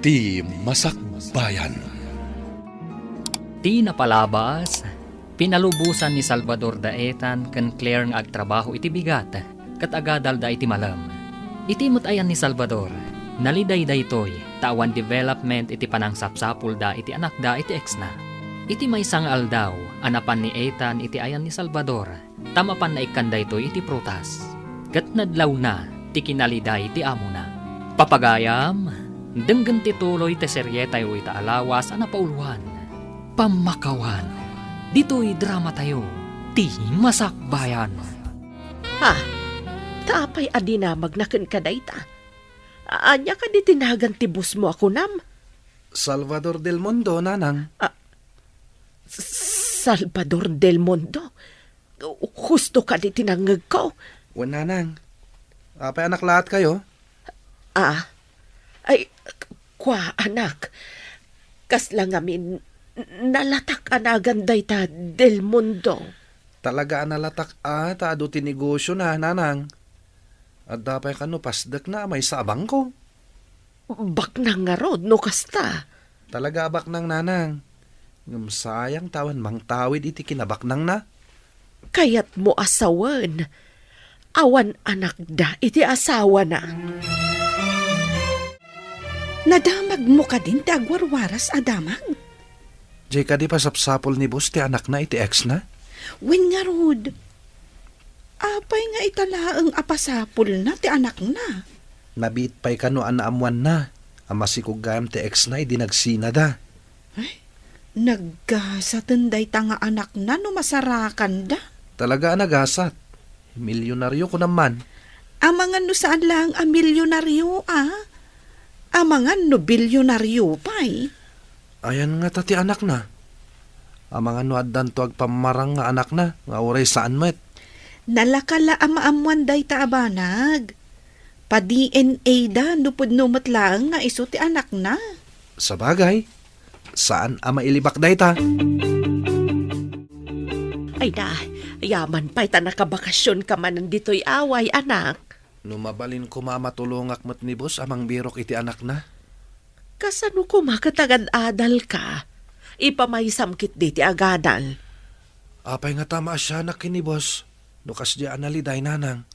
Ti Masakbayan. Ti napalabas, pinalubusan ni Salvador Daetan ken Claire nga agtrabaho iti bigat, kat agadal da iti malam. Iti mutayan ni Salvador, naliday daytoy, tawan development iti panangsapsapul da iti anak da iti ex na. Iti maysang aldaw, anapan ni Ethan iti ayan ni Salvador, tamapan na ikan daytoy iti prutas. Kat nadlaw na, ti kinaliday ti amo na. Papagayam, denggan ti tuloy ti seryetay o ita alawas anapauluan. Pamakawan, dito'y drama tayo, ti Masakbayan. Ha, tapay adina magnaken ka dayta. Anya ka di tinagan ti bus mo ako nam? Salvador del Mundo, nanang. Salvador del Mundo? Husto ka di tinangag ko? Nanang. Apay anak lahat kayo? Ay, kwa anak. Kaslang amin, nalatak anagan dayta del Mundo. Talaga nalatak taado ti negosyo na, nanang. At dapay kano pasdak na may sabang ko. Bak nang nga rod, no kasta. Talaga abak nang nanang. Ngam sayang tawan mang tawid iti kinabak nang na. Kayat mo asawan. Awan anak da, iti asawa na. Nadamag mo ka din ti agwarwaras adamag. Jay ka di pa sapsapol ni boss ti anak na iti ex na? Wen nga rod. Apay nga italaang apasapol na ti anak na. Nabit pa'y kano anaamuan na. Amasikog gayam ti ex na nagsina da. Naggasatan day tanga anak na no masarakan da. Talaga nagasat. Milyonaryo ko naman. Amangan no saan lang a milyonaryo Amangan no bilyonaryo pa'y. Ayan nga tati anak na. Amangan no addan to agpamarang nga anak na. Nga oray saan met. Nalakala amaamuan day ta abanag. Pa-DNA da nupod numot lang nga iso ti anak na. Sa bagay, saan ama ilibak day ta? Ay na, yaman pa'y ta nakabakasyon ka man dito'y away, anak. Numabalin ko mamatulungak mo't ni boss amang birok iti anak na. Kasano ko makatagad-adal ka? Ipamay-samkit di ti agadal. Apay nga tama siya na kini boss. Nukas di analiday nanang.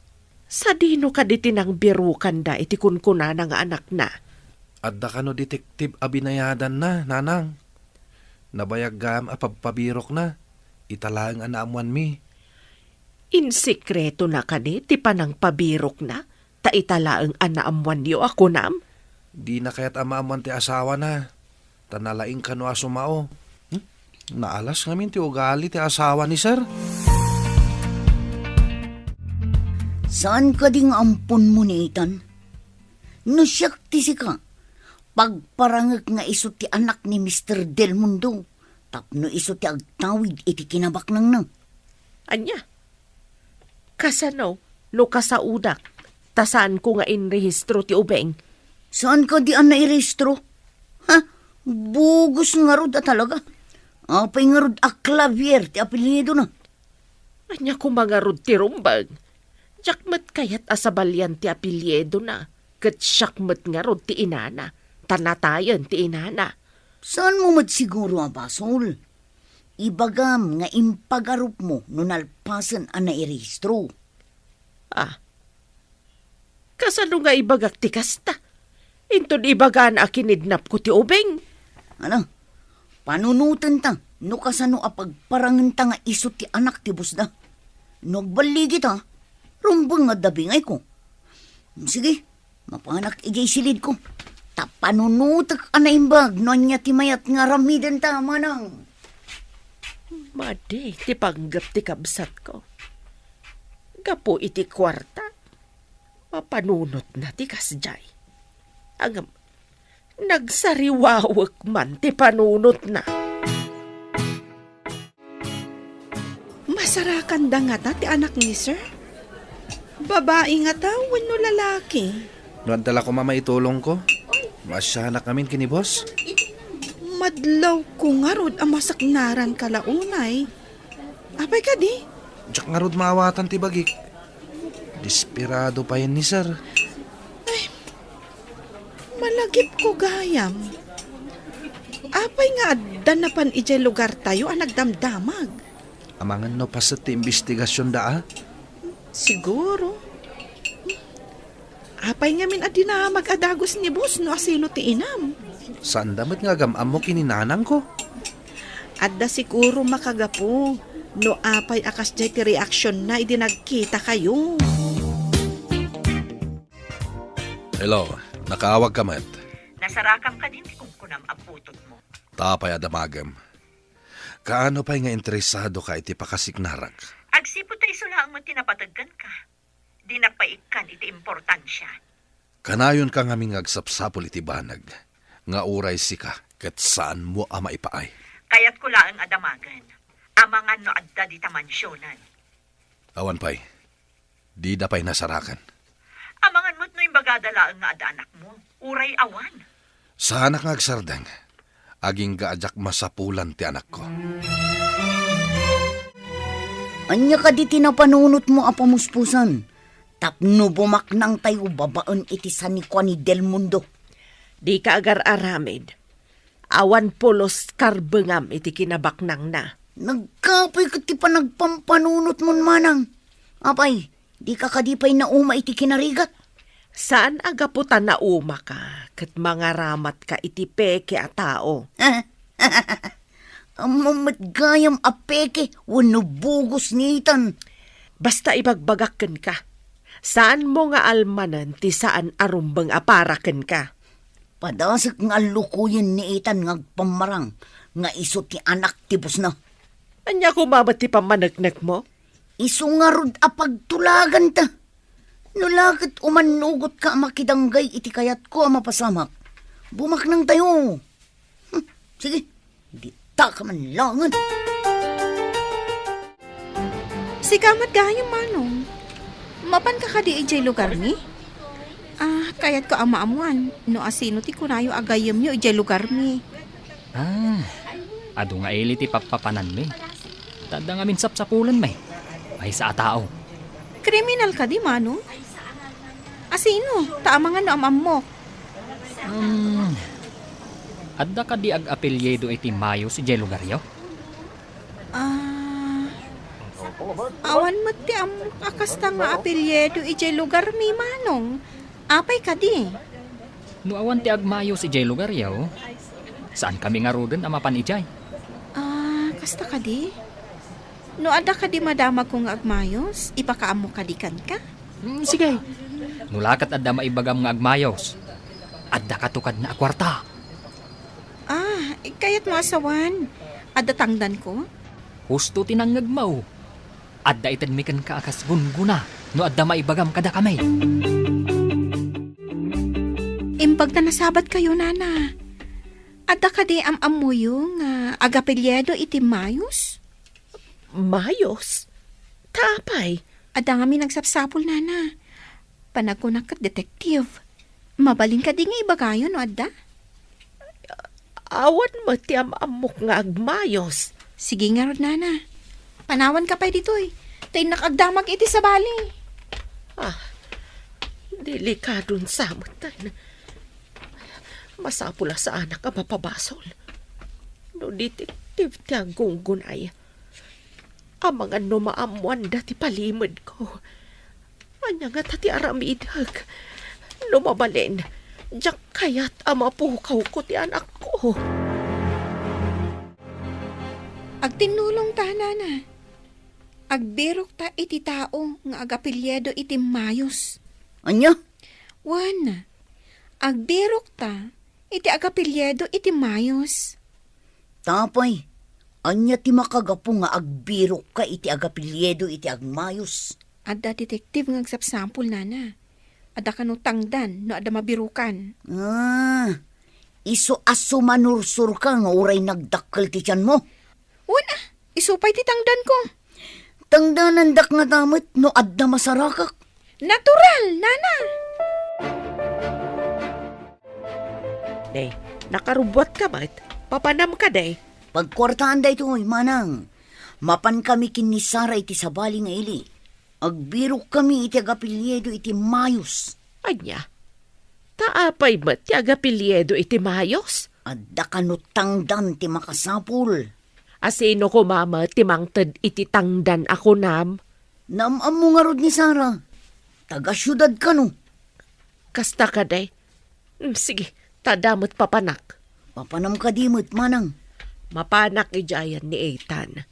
Sa dino ka di tinang birukan da iti kunkuna ng anak na. Adda ka no detektiv abinayadan na, nanang. Nabayag gam apagpabirok na. Italaang anaamuan mi. Insikreto na ka di, ti panang pabirok na. Ta italaang anaamuan niyo ako nam. Di na kaya't amaamuan ti asawa na. Tanalaing kano asumao. Naalas ngamin ti ugali ti asawa ni sir. Saan ka ding ampun mo ni Ethan? Nasyak ti si ka. Pagparangag nga iso ti anak ni Mr. Del Mundo. Tapno iso ti agtawid iti kinabak nang nang. Anya? Kasano? No kasaudak. Tasaan ko nga inrehistro ti ubeng. Saan ka di an nairehistro? Bugos nga rod talaga. Apay nga rod Clavier ti apelyido na. Anya ko mga rod ti rumbag. Jakmat kayat asabalyan ti apelyedo na. Kat syakmat nga rod ti inana. Tanatayan ti inana. Saan mo siguro abasol? Ibagam nga impagarup mo no nalpasan an nairehistro. Kasano nga ibagak ti kasta? Intod ibagaan a kinidnap ko ti ubeng. Ano? Panunutan ta. No kasano apagparangan ta nga iso ti anak ti busda. Nagbaligi ta. Rumbang nga dabingay ko. Sige, mapanak ijay silid ko. Tapanunutak anaimbag no niya ti mayat nga ramidan ta manang. Madi, ti panggap ti kabsat ko. Gapo iti kwarta. Mapanunot na ti kasjay. Agam, nagsariwawak man ti panunot na. Masarakan da nga ta ti anak ni sir. Babae nga ta, wano lalaki. Doon tala ko mama itulong ko. Masyanak namin kini boss. Madlaw ko nga rod ang masaknaran kalaunay. Apay ka di? Diyak nga rod maawatan ti bagik. Desperado pa yan ni sir. Malag Agip ko gayam. Apay nga adda na pan ijay lugar tayo ang nagdamdamag. Amangan no pa sa ti investigasyon da Siguro. Apay nga min adi na mag-adagos ni boss no asino ti inam. Saan damat nga gamam mo kininanang ko? Adda siguro makagapo. No apay akas jay ti reaksyon na idi nagkita kayo. Hello, nakaawag ka mat. Nasarakam ka din ti kumkunam ang putot mo. Tapay adamagam. Kaano pa'y nga interesado ka iti pakasignarag? Agsipo tayo sulaang mo tinapataggan ka. Di napaikan iti importansya. Kanayon ka nga ming agsapsapol iti banag. Nga uray si ka, kat saan mo ama ipaay. Kaya't kulaang adamagan. Amangan no adda di tamansyonan. Awan pa'y, di da pa'y nasarakan. Amangan mo't no yung bagadalaang nga ada anak mo. Uray awan. Sa anak nga agsardang, aging gaadyak masapulan ti anak ko. Anya ka di tinapanunot mo apamuspusan. Tapno bumaknang tayo babaan iti sanikwa ni Del Mundo. Di ka agar aramid. Awan pulos karbengam iti kinabaknang na. Nagkapay ka ti pa nagpampanunot mon manang. Apay, di ka kadipay na uma iti kinarigat. Saan agaputan na uma ka, kat mga ramat ka iti peke a tao? Amamat gayam apeke, wano bugos nitan. Basta ibagbagakken ka. Saan mo nga almanan ti saan arumbang aparaken ka? Padasak nga lukuyin ni itan ngagpamarang, nga iso ti anak tibos na. Anya kumamat ti pamanagnak mo? Iso nga rod apagtulagan ta. Nulakit umanugot ka makidanggay iti kayat ko ang mapasamak. Bumaknang tayo. Sige, di ta ka man langan. Sigamat gayam manong. Mapan ka kadi ijay lugar ni? Kayat ko ang maamuan. No asino ti kunayo agayam nyo ijay lugar ni. Ado nga ili ti papapanan mi. Tanda nga min sapsapulan may. Ay sa tao. Kriminal ka di manong? Asino? Taama nga no amam mo. Adda ka di ag-apelyedo iti Mayo si Jay Lugaryo? Awan mo ti am akasta nga apelyedo ijay lugar mi manong. Apay ka di. No awan ti agmayo si Jay Lugaryo, saan kami nga roden amapan ijay? Kasta ka di? No ada ka di madama kong agmayos, ipakaamo ka di kan ka? Sige. Nulakat adda maibagam nga agmayos. Adda katukad na akwarta. Kayat mo asawan. Ada tangdan ko? Husto tinanggagmaw. Adda itadmikan ka akas gunguna no adda maibagam kada kamay. Imbag na nasabat kayo, nana. Adda ka di amamuyo nga agapelyedo iti mayos? Mayos? Tapay? Adda nga mi nagsapsapol, nana. Panagkunak kat detektive. Mabalin ka di nga ibagayon, no adda? Awan mo ti amok nga agmayos. Sige nga, Rod, nana. Panawan ka pa dito eh. Tay nakagdamag iti sa bali. Delikadon samutan. Masapula sa anak ka mapabasol. No detektive ti ang gunggunay. Amang ano maamuan dati palimod ko. Anya nga tati aramidag. Lumabalin. Diyak kaya't amapukaw ko ti anak ko. Agtinulong ta, nana. Agberok ta iti tao nga agapelyedo iti mayos. Anya? Wan. Agberok ta iti agapelyedo iti mayos. Tapay, anya ti makagapo nga agbirok ka iti agapilyedo iti agmayos. Adda detektive nga agsapsampol, nana. Adda kanutangdan no adda mabirukan. Iso aso manursur ka nga uray nagdakkel ti tiyan mo. Wana, isupay ti tangdan ko. Tangdanan dak nga damit no adda masarakak. Natural, nana. Day, nakarubot ka ba't? Papanam ka, day. Pagkwartaan da ito, manang. Mapan kami kinisara iti sabali nga ili. Agbirok kami iti agapilyedo iti mayos. Anya, Taapay ba ti agapilyedo iti mayos? Adda kanutangdan ti makasapul. Asino ko mama ti mangted iti tangdan ako nam? Naamam mo nga rod ni Sara. Taga-syudad ka no. Kasta ka day. Sige, tadamot papanak. Papanam ka dimot, manang. Mapanak ijayan ni Ethan.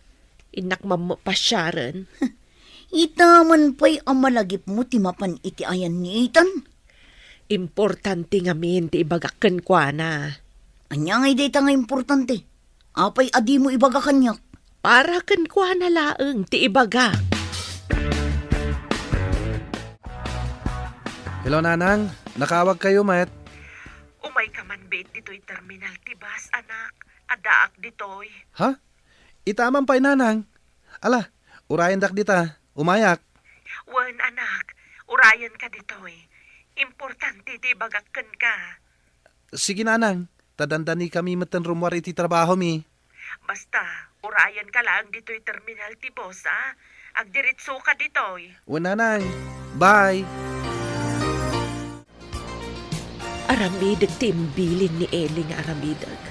Inak mamapasyaran. Itaman pa'y amalagip mo ti mapan iti ayan ni Ethan. Importante nga min ti ibagakken kwa na. Anya ngay data nga importante. Apay adi mo ibaga kanyak. Para ken kwa na laeng ti ibaga. Hello, Nanang. Nakawag kayo, Met. Umay ka man bet dito'y terminal ti bus, anak. Adaak dito'y. Ha? Itaman pa'y, Nanang. Ala, urayan dak dita. Umayak. Wan, anak. Urayan ka dito'y. Importante ti bagakken ka. Sige, Nanang. Tadandani kami matan rumwar iti trabaho mi. Basta, urayan ka lang dito'y terminal ti boss, ha? Agdiritso ka dito'y. Nanang. Bye. Aramidag ti imbilin ni Eling aramidag.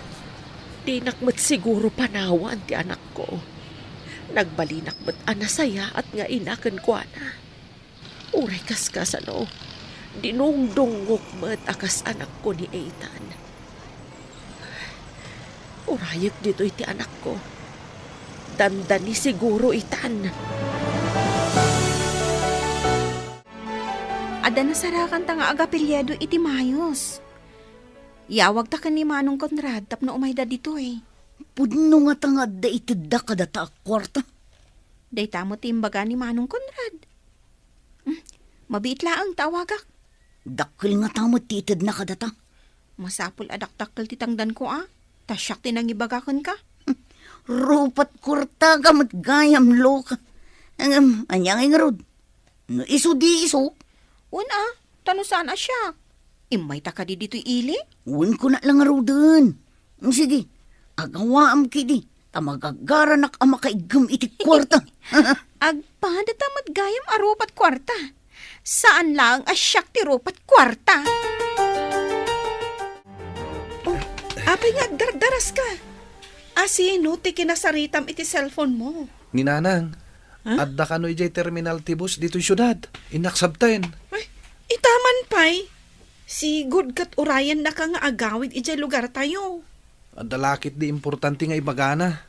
Di nakmat siguro panawan ti anak ko. Nagbalinak mat anasaya at nga inakan ko na. Uray kaskas ano. Dinungdungok mat akas anak ko ni Ethan. Urayag dito iti anak ko. Dandani siguro itan. Ada na sarakan ta nga agapilyedo iti mayos. Yawag ta ka ni Manong Conrad tapno umayda dito eh. Pudno nga tangad da itida ka data kwarta. Day tamo timbaga ni Manong Conrad. Mabiit laang tawagak. Dakil nga tamo titid na ka data. Masapul adaktakkel titangdan ko Tasyak tinangibagakan ka. Rupat kurta ka matgayam loka. Anyang nga rod. No iso di iso. Una, tano saan siya? Imay ta ka di dito'y ili? Un ko na lang rodon. Sige, agawaam kidi. Tamagagaranak ang makaigam iti kwarta. Agpada tamat gayam arupat kwarta. Saan lang asyak ti rupat kwarta? Oh, apay nga dardaras ka. Asino ti kinasaritam iti cellphone mo? Ni Nanang. Adda ka no ijay terminal tibus dito'y syudad. Inaksabten. Ay, itaman pay. Si good kat urayan na ka nga agawid ijay lugar tayo. Adda lakit di importante nga ibagana.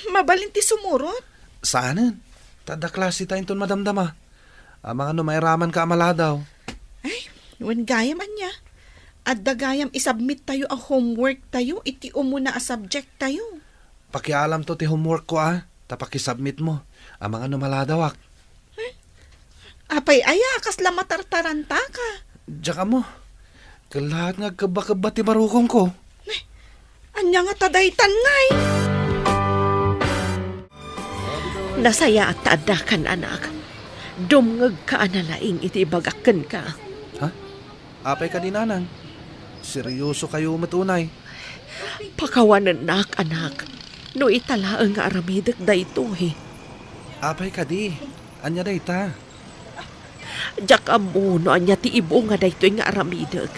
Mabalinti sumurot. Saanan? Tada klase tayo ton madamdama. Mga mairaman ka amala daw. Ay, wan gayam anya. Adda gayam isubmit tayo ang homework tayo, iti umuna a subject tayo. Pakialam to ti homework ko tapakisubmit mo. Mga maladawak. Apay aya, kasla matartaranta ka. Diyan ka mo. Kalahat nga kaba-kaba ti marukong ko. Anya nga tadaytan ngay. Nasaya at taadakan anak. Dumngag ka analaing iti ibagakken ka. Ha? Apay ka din, Nanang. Seryoso kayo matunay. Pakawanan nak anak. No italaang nga aramidak dayto Apay ka di. Anya day ta. Jak amuno anya ti ibo nga daytoy nga aramidag.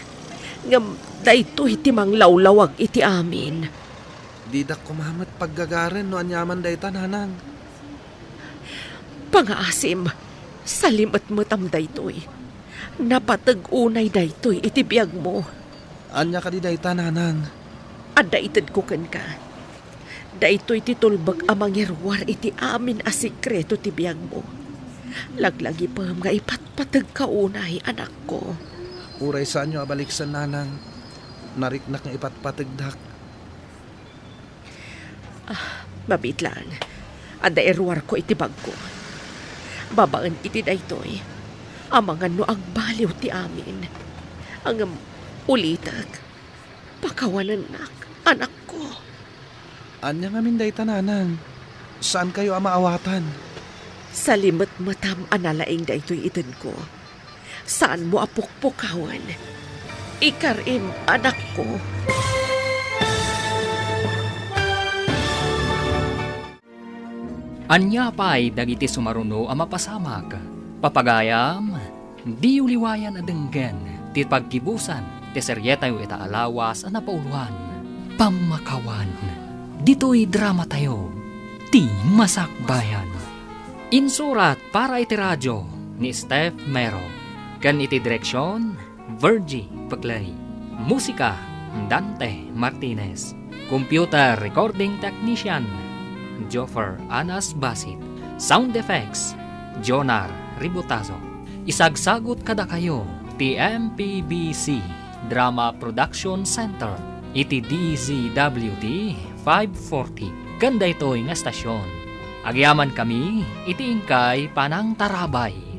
Ngam daytoy ti manglawlawag iti amin. Didak kumamat paggagaran no anyaman day ta, Nanang. Pangaasim, salimat mo tam daytoy. Napatag unay daytoy iti biyag mo. Anya ka di day ta, Nanang. Adda itad ko ken ka. Daytoy titulbag amang yerwar iti amin a sikreto ti biyag mo. Laglagi pa nga ipatpatag kaunay anak ko. Uray saan nyo abaliksan, Nanang. Nariknak nga ipatpatagdak. Mabit lang. Adda erwar ko iti bag ko. Babaan iti daytoy. Amangan no agbaliw ti amin. Ang ulitag. Pakawanan anak ko. Anya nga min day ta, Nanang. Saan kayo amaawatan? Sa limot matam analaing daytoy iten ko. Saan mo apukpukawan? Ikarim anak ko. Anya pa'y dagiti sumaruno ang mapasamag. Papagayam, di uliwayan adenggen. Ti pagkibusan, ti seryeta yu ita alawas a napauluan. Pamakawan. Dito'y drama tayo. Ti Masakbayan. Insurat para iti radyo ni Steph Mero. Kan iti direksyon, Virgie Paclay. Musika, Dante Martinez. Computer recording technician, Joffer Anas Basit. Sound effects, Jonar Ributazo. Isagsagot kada kayo, TMPBC Drama Production Center. Iti DZWD 540. Ganda ito'y nga estasyon. Agyaman kami, iti ingkay panang tarabay.